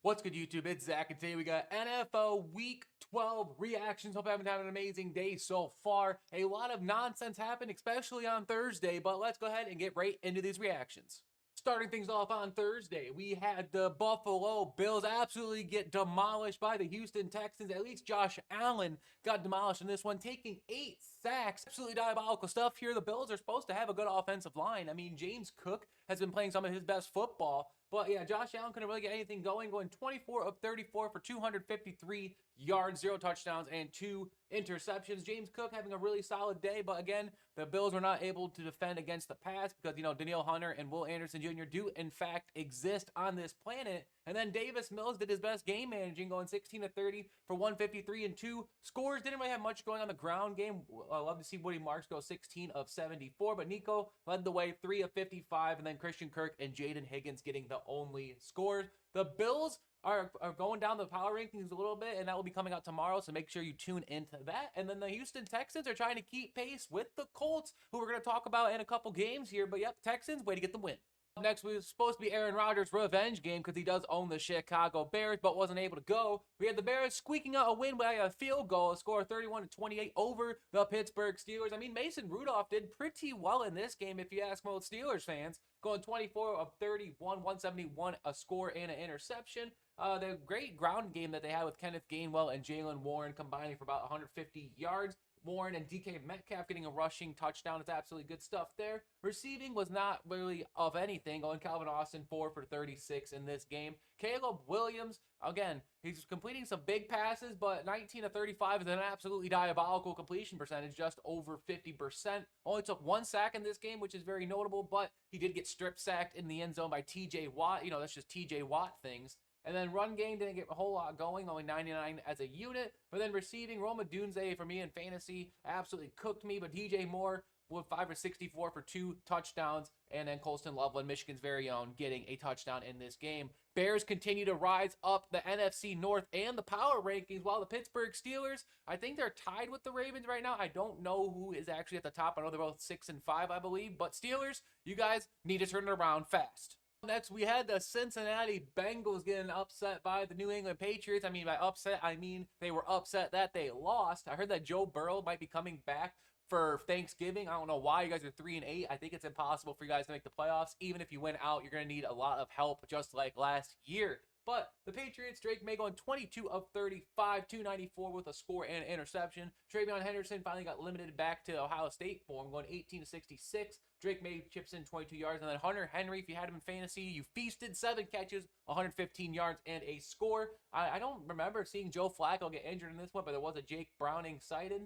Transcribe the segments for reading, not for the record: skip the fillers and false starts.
What's good, YouTube? It's Zach, and today we got NFL Week 12 reactions. Hope everyone's having an amazing day so far. A lot of nonsense happened, especially on Thursday, but let's go ahead and get right into these reactions. Starting things off on Thursday, we had the Buffalo Bills absolutely get demolished by the Houston Texans. At least Josh Allen got demolished in this one, taking 8 sacks. Absolutely diabolical stuff here. The Bills are supposed to have a good offensive line. I mean, James Cook has been playing some of his best football. But yeah, Josh Allen couldn't really get anything going 24 of 34 for 253 yards, 0 touchdowns, and 2 interceptions. James Cook having a really solid day, but again, the Bills were not able to defend against the pass because, Danielle Hunter and Will Anderson Jr. do, in fact, exist on this planet. And then Davis Mills did his best game managing, going 16 of 30 for 153 and 2 scores. Didn't really have much going on the ground game. I love to see Woody Marks go 16 of 74, but Nico led the way, 3 of 55, and then Christian Kirk and Jaden Higgins getting the only scores. The Bills are going down the power rankings a little bit, and that will be coming out tomorrow, so make sure you tune into that. And then the Houston Texans are trying to keep pace with the Colts, who we're going to talk about in a couple games here. But yep, Texans, way to get the win. Next, we was supposed to be Aaron Rodgers' revenge game because he does own the Chicago Bears, but wasn't able to go. We had the Bears squeaking out a win by a field goal, a score of 31-28 over the Pittsburgh Steelers. I mean, Mason Rudolph did pretty well in this game, if you ask most Steelers fans, going 24 of 31, 171, a score and an interception. The great ground game that they had with Kenneth Gainwell and Jaylen Warren combining for about 150 yards. Warren and DK Metcalf getting a rushing touchdown. It's absolutely good stuff there. Receiving was not really of anything. Going Calvin Austin 4 for 36 in this game. Caleb Williams, again, he's completing some big passes, but 19 of 35 is an absolutely diabolical completion percentage, just over 50%. Only took 1 sack in this game, which is very notable, but he did get strip sacked in the end zone by TJ Watt. That's just TJ Watt things. And then run game didn't get a whole lot going, only 99 as a unit. But then receiving, Roma Dunze for me in fantasy absolutely cooked me. But DJ Moore with 5 for 64 for 2 touchdowns. And then Colston Loveland, Michigan's very own, getting a touchdown in this game. Bears continue to rise up the NFC North and the power rankings, while the Pittsburgh Steelers, I think they're tied with the Ravens right now. I don't know who is actually at the top. I know they're both 6 and 5, I believe. But Steelers, you guys need to turn it around fast. Next, we had the Cincinnati Bengals getting upset by the New England Patriots. I mean, by upset, I mean they were upset that they lost. I heard that Joe Burrow might be coming back for Thanksgiving. I don't know why. You guys are 3 and 8. I think it's impossible for you guys to make the playoffs. Even if you win out, you're going to need a lot of help, just like last year. But the Patriots, Drake May going 22 of 35, 294 with a score and an interception. TreVeyon Henderson finally got limited back to Ohio State for him, going 18 to 66. Drake May chips in 22 yards. And then Hunter Henry, if you had him in fantasy, you feasted, 7 catches, 115 yards, and a score. I don't remember seeing Joe Flacco get injured in this one, but there was a Jake Browning cited.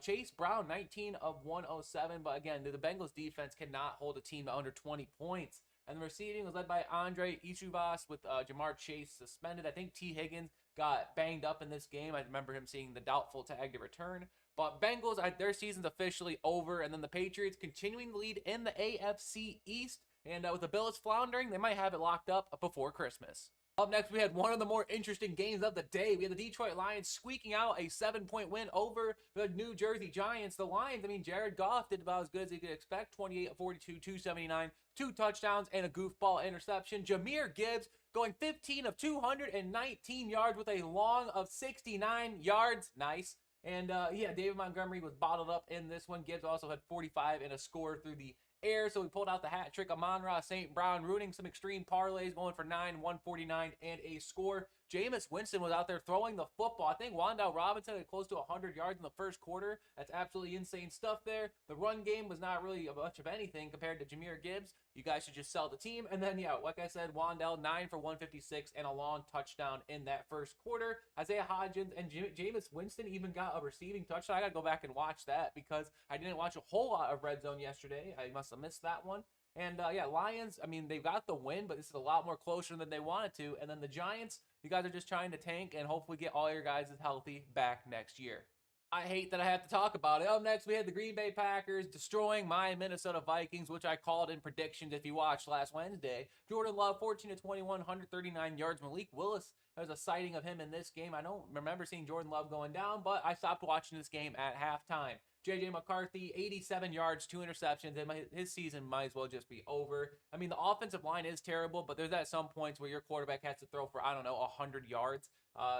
Chase Brown, 19 of 107. But again, the Bengals defense cannot hold a team to under 20 points. And the receiving was led by Andre Ichubas with Jamar Chase suspended. I think T. Higgins got banged up in this game. I remember him seeing the doubtful tag to return. But Bengals, their season's officially over. And then the Patriots continuing to lead in the AFC East. And with the Bills floundering, they might have it locked up before Christmas. Up next, we had one of the more interesting games of the day. We had the Detroit Lions squeaking out a 7-point win over the New Jersey Giants. The Lions, Jared Goff did about as good as you could expect. 28 of 42, 279, 2 touchdowns, and a goofball interception. Jahmyr Gibbs going 15 of 219 yards with a long of 69 yards. Nice. And David Montgomery was bottled up in this one. Gibbs also had 45 and a score through the air, so we pulled out the hat trick. Amon-Ra St. Brown rooting some extreme parlays, going for 9, 149, and a score. Jameis Winston was out there throwing the football. I think Wan'Dale Robinson had close to 100 yards in the first quarter. That's absolutely insane stuff there. The run game was not really much of anything compared to Jahmyr Gibbs. You guys should just sell the team. And then, like I said, Wan'Dale, 9 for 156 and a long touchdown in that first quarter. Isaiah Hodgins and Jameis Winston even got a receiving touchdown. I got to go back and watch that because I didn't watch a whole lot of Red Zone yesterday. I must have missed that one. And Lions, they've got the win, but this is a lot more closer than they wanted to. And then the Giants, you guys are just trying to tank and hopefully get all your guys healthy back next year. I hate that I have to talk about it. Up next, we had the Green Bay Packers destroying my Minnesota Vikings, which I called in predictions if you watched last Wednesday. Jordan Love, 14 to 21, 139 yards. Malik Willis, there was a sighting of him in this game. I don't remember seeing Jordan Love going down, but I stopped watching this game at halftime. J.J. McCarthy, 87 yards, 2 interceptions, and his season might as well just be over. I mean, the offensive line is terrible, but there's at some points where your quarterback has to throw for, I don't know, 100 yards.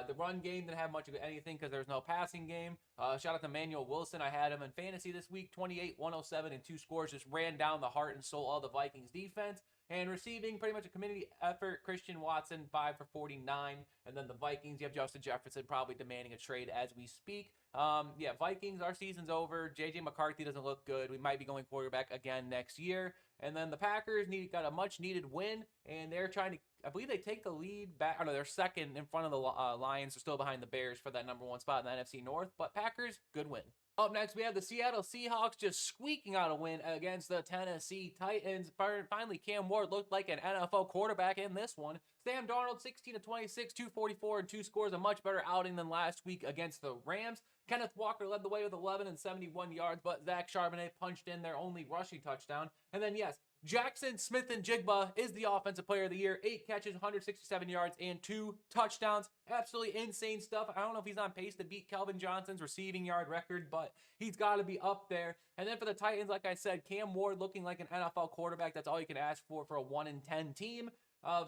The run game didn't have much of anything because there's no passing game. Shout out to Manuel Wilson. I had him in fantasy this week, 28, 107, and 2 scores. Just ran down the heart and soul of the Vikings defense. And receiving, pretty much a community effort. Christian Watson, 5 for 49. And then the Vikings, you have Justin Jefferson probably demanding a trade as we speak. Yeah, Vikings, our season's over. J.J. McCarthy doesn't look good. We might be going quarterback again next year. And then the Packers got a much-needed win, and they're trying to, I believe they take the lead back. No, they're second in front of the Lions. They're still behind the Bears for that #1 spot in the NFC North. But Packers, good win. Up next, we have the Seattle Seahawks just squeaking out a win against the Tennessee Titans. Finally, Cam Ward looked like an NFL quarterback in this one. Sam Darnold, 16-26, 244, and 2 scores. A much better outing than last week against the Rams. Kenneth Walker led the way with 11 and 71 yards, but Zach Charbonnet punched in their only rushing touchdown. And then, yes, Jackson Smith-Njigba is the offensive player of the year. 8 catches, 167 yards, and 2 touchdowns. Absolutely insane stuff. I don't know if he's on pace to beat Kelvin Johnson's receiving yard record, but he's got to be up there. And then for the Titans, like I said, Cam Ward looking like an NFL quarterback. That's all you can ask for a 1-10 team.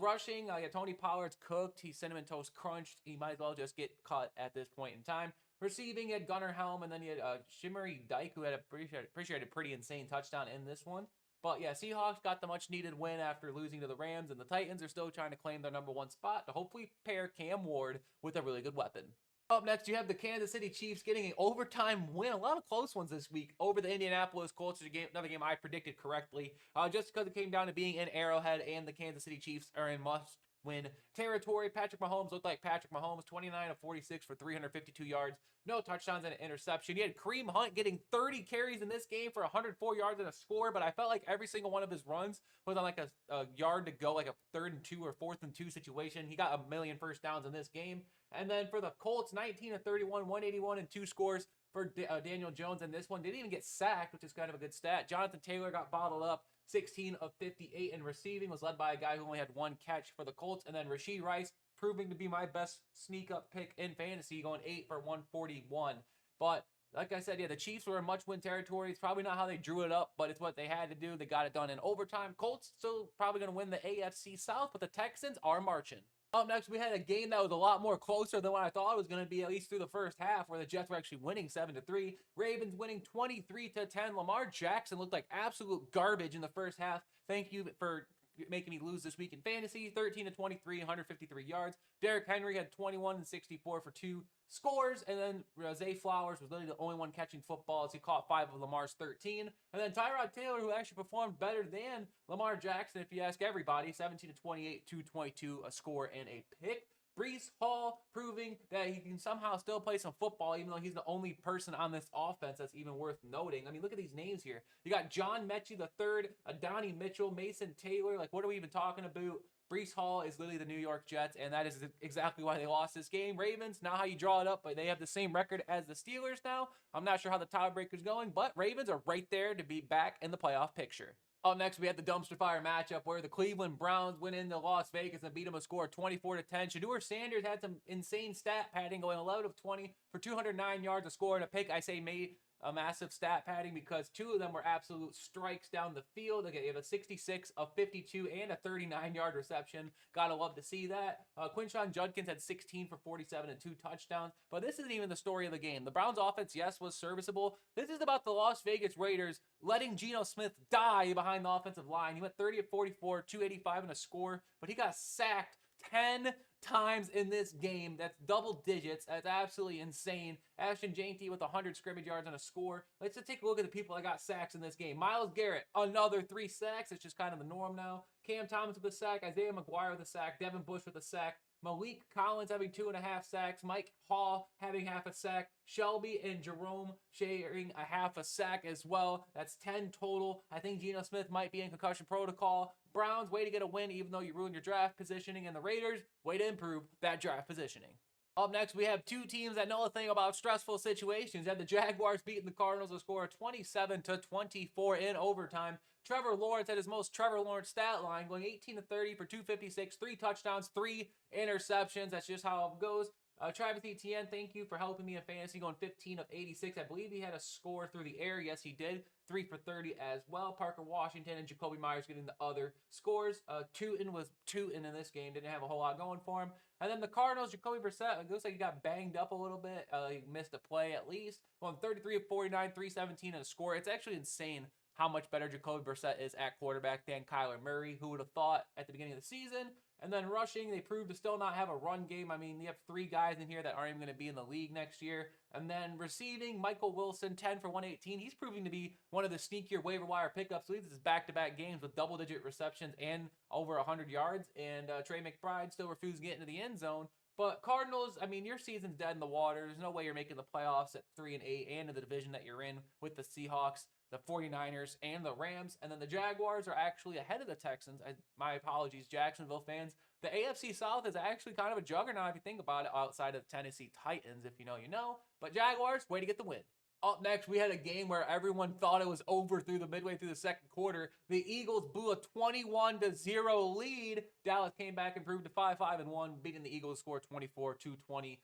Rushing, Tony Pollard's cooked. He's Cinnamon Toast Crunched. He might as well just get cut at this point in time. Receiving, he had Gunnar Helm, and then he had Shimmery Dyke, who had appreciated a pretty insane touchdown in this one. But yeah, Seahawks got the much-needed win after losing to the Rams, and the Titans are still trying to claim their #1 spot to hopefully pair Cam Ward with a really good weapon. Up next, you have the Kansas City Chiefs getting an overtime win. A lot of close ones this week over the Indianapolis Colts. Another game I predicted correctly. Just because it came down to being in Arrowhead, and the Kansas City Chiefs are in must-win territory. Patrick Mahomes looked like Patrick Mahomes, 29 of 46 for 352 yards. No touchdowns and an interception. You had Kareem Hunt getting 30 carries in this game for 104 yards and a score, but I felt like every single one of his runs was on like a yard to go, like a 3rd and 2 or 4th and 2 situation. He got a million first downs in this game. And then for the Colts, 19 of 31, 181 and 2 scores for Daniel Jones. And this one didn't even get sacked, which is kind of a good stat. Jonathan Taylor got bottled up. 16 of 58 in receiving, was led by a guy who only had 1 catch for the Colts. And then Rashee Rice, proving to be my best sneak-up pick in fantasy, going 8 for 141. But like I said, yeah, the Chiefs were in much-win territory. It's probably not how they drew it up, but it's what they had to do. They got it done in overtime. Colts still probably going to win the AFC South, but the Texans are marching. Up next, we had a game that was a lot more closer than what I thought it was going to be, at least through the first half, where the Jets were actually winning 7-3. Ravens winning 23-10. Lamar Jackson looked like absolute garbage in the first half. Thank you for making me lose this week in fantasy. 13-23, 153 yards. Derrick Henry had 21 and 64 for 2 scores. And then Zay Flowers was literally the only one catching football as he caught 5 of Lamar's 13. And then Tyrod Taylor, who actually performed better than Lamar Jackson, if you ask everybody, 17-28, 222, a score and a pick. Breece Hall proving that he can somehow still play some football, even though he's the only person on this offense that's even worth noting. I mean, look at these names here. You got John Mechie III, Adonai Mitchell, Mason Taylor. Like, what are we even talking about? Breece Hall is literally the New York Jets, and that is exactly why they lost this game. Ravens, not how you draw it up, but they have the same record as the Steelers now. I'm not sure how the tiebreaker's going, but Ravens are right there to be back in the playoff picture. Up next, we had the dumpster fire matchup where the Cleveland Browns went into Las Vegas and beat them a score of 24-10. Shedeur Sanders had some insane stat padding, going 11 of 20 for 209 yards, a score and a pick. I say made a massive stat padding because 2 of them were absolute strikes down the field. Okay, you have a 66 of 52 and a 39-yard reception. Gotta love to see that. Quinshon Judkins had 16 for 47 and 2 touchdowns. But this isn't even the story of the game. The Browns offense, yes, was serviceable. This is about the Las Vegas Raiders letting Geno Smith die behind the offensive line. He went 30 of 44, 285 and a score, but he got sacked 10 times in this game. That's double digits. That's absolutely insane. Ashton Jeanty with 100 scrimmage yards and a score. Let's just take a look at the people that got sacks in this game. Myles Garrett, another 3 sacks. It's just kind of the norm now. Cam Thomas with a sack. Isaiah McGuire with a sack. Devin Bush with a sack. Malik Collins having 2.5 sacks. Mike Hall having half a sack. Shelby and Jerome sharing a half a sack as well. That's 10 total. I think Geno Smith might be in concussion protocol. Browns, way to get a win even though you ruined your draft positioning. And the Raiders, way to improve that draft positioning. Up next, we have 2 teams that know a thing about stressful situations. You had the Jaguars beating the Cardinals a score of 27-24 in overtime. Trevor Lawrence had his most Trevor Lawrence stat line, going 18 of 30 for 256, 3 touchdowns, 3 interceptions. That's just how it goes. Travis Etienne, thank you for helping me in fantasy, going 15 of 86. I believe he had a score through the air. Yes, he did. 3 for 30 as well. Parker Washington and Jacoby Myers getting the other scores. Tootin was tootin in this game. Didn't have a whole lot going for him. And then the Cardinals, Jacoby Brissett, it looks like he got banged up a little bit. He missed a play at least. Going 33 of 49, 317 and a score. It's actually insane how much better Jacoby Brissett is at quarterback than Kyler Murray. Who would have thought at the beginning of the season? And then rushing, they proved to still not have a run game. I mean, you have 3 guys in here that aren't even going to be in the league next year. And then receiving, Michael Wilson, 10 for 118. He's proving to be one of the sneakier waiver wire pickups. Leads his back-to-back games with double-digit receptions and over 100 yards. And Trey McBride still refused to get into the end zone. But Cardinals, I mean, your season's dead in the water. There's no way you're making the playoffs at 3-8 and in the division that you're in with the Seahawks, the 49ers, and the Rams. And then the Jaguars are actually ahead of the Texans. My apologies, Jacksonville fans. The AFC South is actually kind of a juggernaut if you think about it, outside of Tennessee Titans. If you know, you know. But Jaguars, way to get the win. Up next, we had a game where everyone thought it was over through the midway through the second quarter. The Eagles blew a 21-0 lead. Dallas came back and improved to 5-5-1, beating the Eagles score 24-21.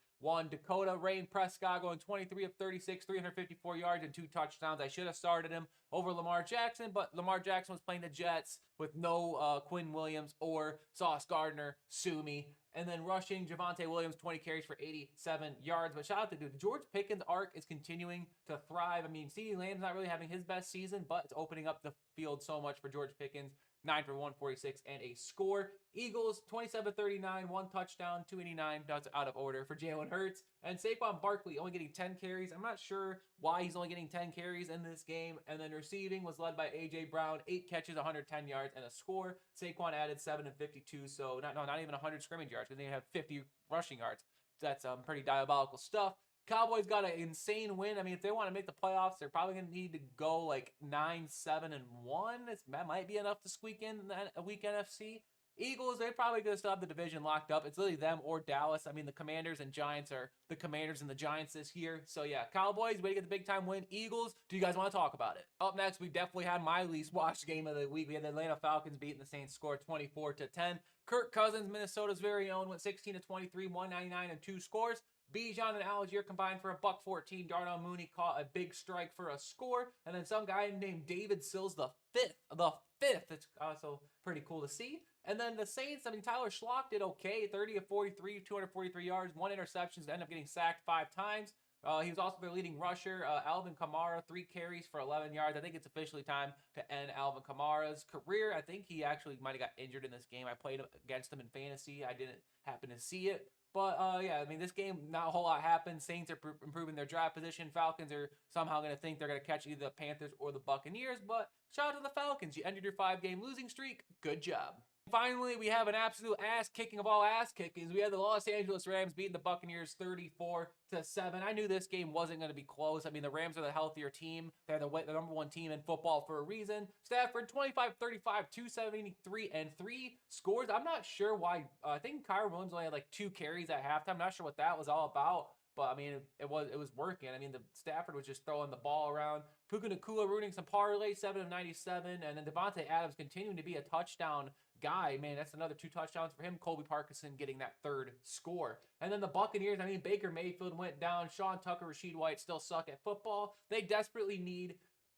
Dakota Rain Prescott going 23 of 36, 354 yards and 2 touchdowns. I should have started him over Lamar Jackson, but Lamar Jackson was playing the Jets with no Quinn Williams or Sauce Gardner, sue me. And then rushing, Javonte Williams, 20 carries for 87 yards. But shout out to dude. The George Pickens arc is continuing to thrive. I mean, CeeDee Lamb's not really having his best season, but it's opening up the field so much for George Pickens. 9 for 146 and a score. Eagles 27-39, 1 touchdown, 289. That's out of order for Jalen Hurts. And Saquon Barkley only getting 10 carries. I'm not sure why he's only getting 10 carries in this game. And then receiving was led by A.J. Brown, 8 catches, 110 yards, and a score. Saquon added 7 and 52, so not even 100 scrimmage yards because they have 50 rushing yards. That's pretty diabolical stuff. Cowboys got an insane win. I mean, if they want to make the playoffs, they're probably going to need to go like 9-7-1. That might be enough to squeak in a week NFC. Eagles, they're probably going to still have the division locked up. It's literally them or Dallas. I mean, the Commanders and Giants are the Commanders and the Giants this year. So, yeah, Cowboys, way to get the big-time win. Eagles, do you guys want to talk about it? Up next, we definitely had my least watched game of the week. We had the Atlanta Falcons beating the Saints, score 24-10. Kirk Cousins, Minnesota's very own, went 16-23, 199 and 2 scores. Bijan and Algier combined for a $114. Darnell Mooney caught a big strike for a score. And then some guy named David Sills, the fifth. It's also pretty cool to see. And then the Saints, I mean, Tyler Schlock did okay. 30 of 43, 243 yards, 1 interception. Ended up getting sacked 5 times. He was also their leading rusher. Alvin Kamara, 3 carries for 11 yards. I think it's officially time to end Alvin Kamara's career. I think he actually might have got injured in this game. I played against him in fantasy. I didn't happen to see it. But, yeah, I mean, this game, not a whole lot happened. Saints are improving their draft position. Falcons are somehow going to think they're going to catch either the Panthers or the Buccaneers. But shout out to the Falcons. You ended your 5-game losing streak. Good job. Finally, we have an absolute ass-kicking of all ass-kickings. We had the Los Angeles Rams beating the Buccaneers 34-7. I knew this game wasn't going to be close. I mean, the Rams are the healthier team. They're the number 1 team in football for a reason. Stafford, 25-35, 273 and 3 scores. I'm not sure why. I think Kyron Williams only had like 2 carries at halftime. I'm not sure what that was all about. But, I mean, it was working. I mean, the Stafford was just throwing the ball around. Puka Nacua rooting some parlay, 7 of 97. And then Devontae Adams continuing to be a touchdown guy. Man, that's another 2 touchdowns for him. Colby Parkinson getting that 3rd score. And then the Buccaneers, I mean, Baker Mayfield went down. Sean Tucker, Rashid White still suck at football. They desperately need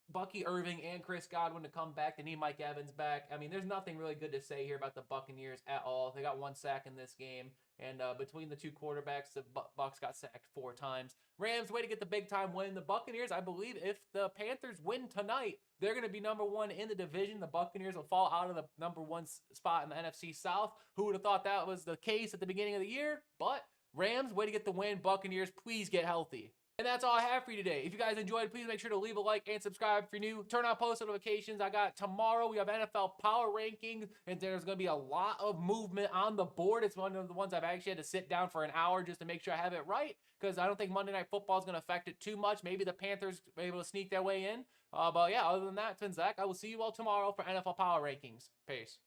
Bucky Irving and Chris Godwin to come back. They need Mike Evans back. I mean, there's nothing really good to say here about the Buccaneers at all. They got 1 sack in this game. And between the 2 quarterbacks, the Bucs got sacked 4 times. Rams, way to get the big-time win. The Buccaneers, I believe if the Panthers win tonight, they're going to be number 1 in the division. The Buccaneers will fall out of the number 1 spot in the NFC South. Who would have thought that was the case at the beginning of the year? But Rams, way to get the win. Buccaneers, please get healthy. And that's all I have for you today. If you guys enjoyed, please make sure to leave a like and subscribe if you're new. Turn on post notifications. I got tomorrow, we have NFL Power Rankings, and there's going to be a lot of movement on the board. It's one of the ones I've actually had to sit down for an hour just to make sure I have it right, because I don't think Monday Night Football is going to affect it too much. Maybe the Panthers are able to sneak their way in. But yeah, other than that, it's been Zach. I will see you all tomorrow for NFL Power Rankings. Peace.